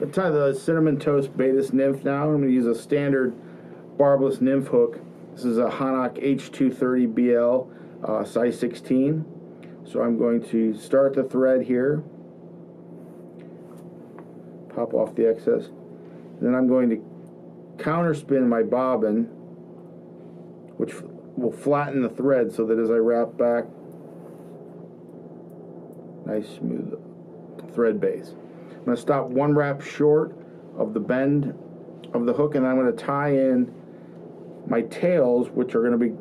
I tie the Cinnamon Toast Baetis Nymph now. I'm going to use a standard barbless nymph hook. This is a Hanok H230BL, size 16. So I'm going to start the thread here, pop off the excess. Then I'm going to counterspin my bobbin, which will flatten the thread so that as I wrap back, nice smooth thread base. I'm going to stop one wrap short of the bend of the hook, and I'm going to tie in my tails, which are going to be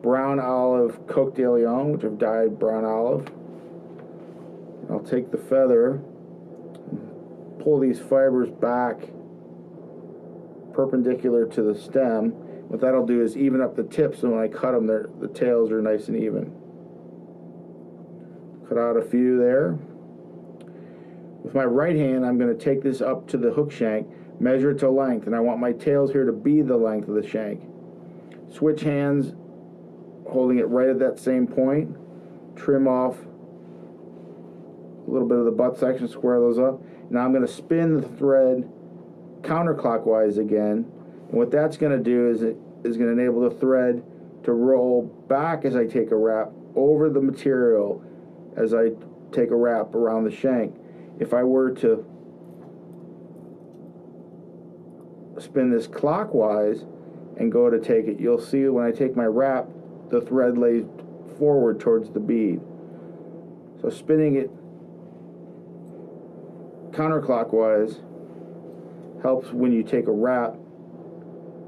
brown olive Coq de Leon, which I've dyed brown olive. I'll take the feather, pull these fibers back perpendicular to the stem. What that'll do is even up the tips, so when I cut them, the tails are nice and even. Cut out a few there. With my right hand, I'm going to take this up to the hook shank, measure it to length, and I want my tails here to be the length of the shank. Switch hands, holding it right at that same point. Trim off a little bit of the butt section, square those up. Now I'm going to spin the thread counterclockwise again, and what that's going to do is it is going to enable the thread to roll back as I take a wrap over the material as I take a wrap around the shank. If I were to spin this clockwise and go to take it, you'll see when I take my wrap, the thread lays forward towards the bead. So spinning it counterclockwise helps when you take a wrap,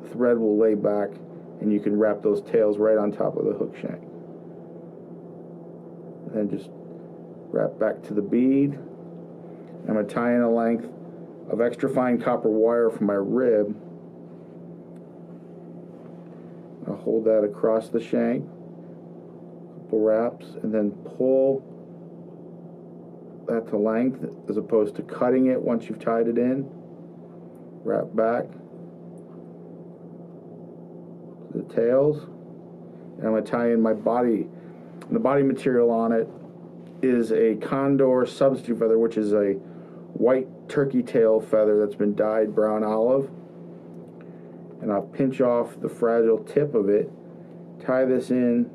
the thread will lay back and you can wrap those tails right on top of the hook shank. And then just wrap back to the bead. I'm going to tie in a length of extra fine copper wire from my rib. I'll hold that across the shank, couple wraps, and then pull that to length as opposed to cutting it once you've tied it in. Wrap back to the tails, and I'm going to tie in my body. And the body material on it is a condor substitute feather, which is a white turkey tail feather that's been dyed brown olive. And I'll pinch off the fragile tip of it, tie this in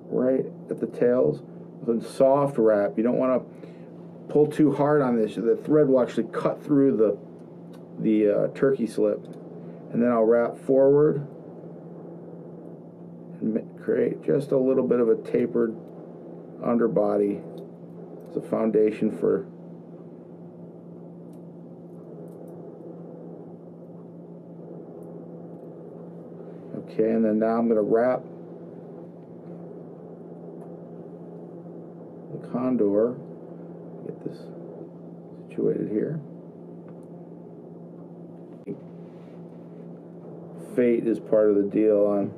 right at the tails with a soft wrap. You don't want to pull too hard on this. The thread will actually cut through the turkey slip. And then I'll wrap forward and create just a little bit of a tapered underbody as a foundation for okay, and then now I'm going to wrap the condor, get this situated here. Fate is part of the deal on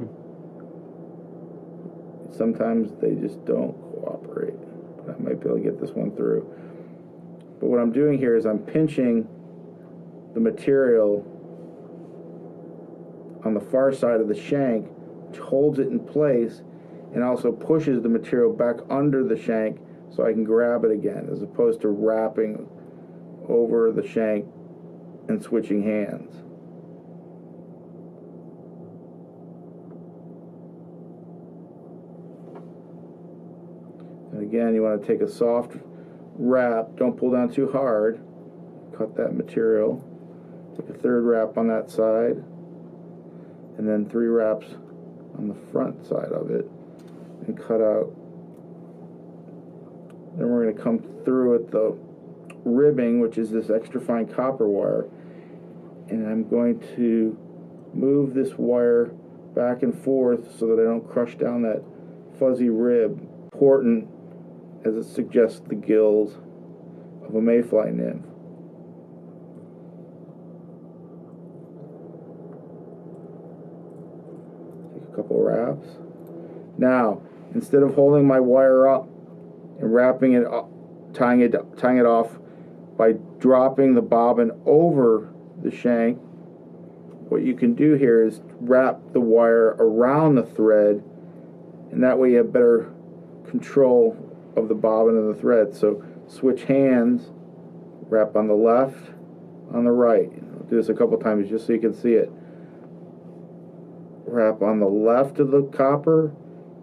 sometimes they just don't cooperate. But I might be able to get this one through. But what I'm doing here is I'm pinching the material on the far side of the shank, which holds it in place and also pushes the material back under the shank so I can grab it again, as opposed to wrapping over the shank and switching hands. And again, you want to take a soft wrap, don't pull down too hard, cut that material, take a third wrap on that side, and then 3 wraps on the front side of it, and cut out. Then we're going to come through with the ribbing, which is this extra fine copper wire, and I'm going to move this wire back and forth so that I don't crush down that fuzzy rib. Important, as it suggests the gills of a mayfly nymph. Take a couple wraps. Now, instead of holding my wire up and wrapping it up, tying it off by dropping the bobbin over the shank, what you can do here is wrap the wire around the thread, and that way you have better control of the bobbin and the thread. So switch hands Wrap on the left, on the right. I'll do this a couple times just so you can see it. Wrap on the left of the copper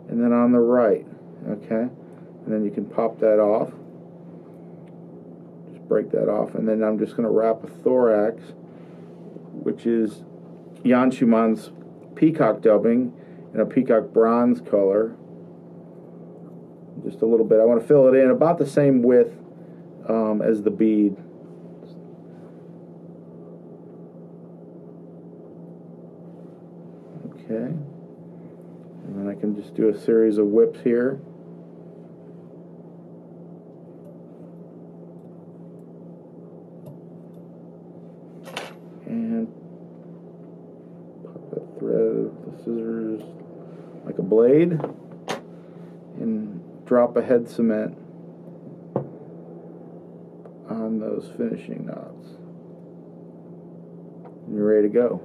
and then on the right. Okay? And then you can pop that off. Just break that off. And then I'm just going to wrap a thorax, which is Jan Schumann's peacock dubbing in a peacock bronze color. Just a little bit. I want to fill it in about the same width as the bead. Okay. And then I can just do a series of whips here. And pop that thread with the scissors like a blade. And drop a head cement on those finishing knots. And you're ready to go.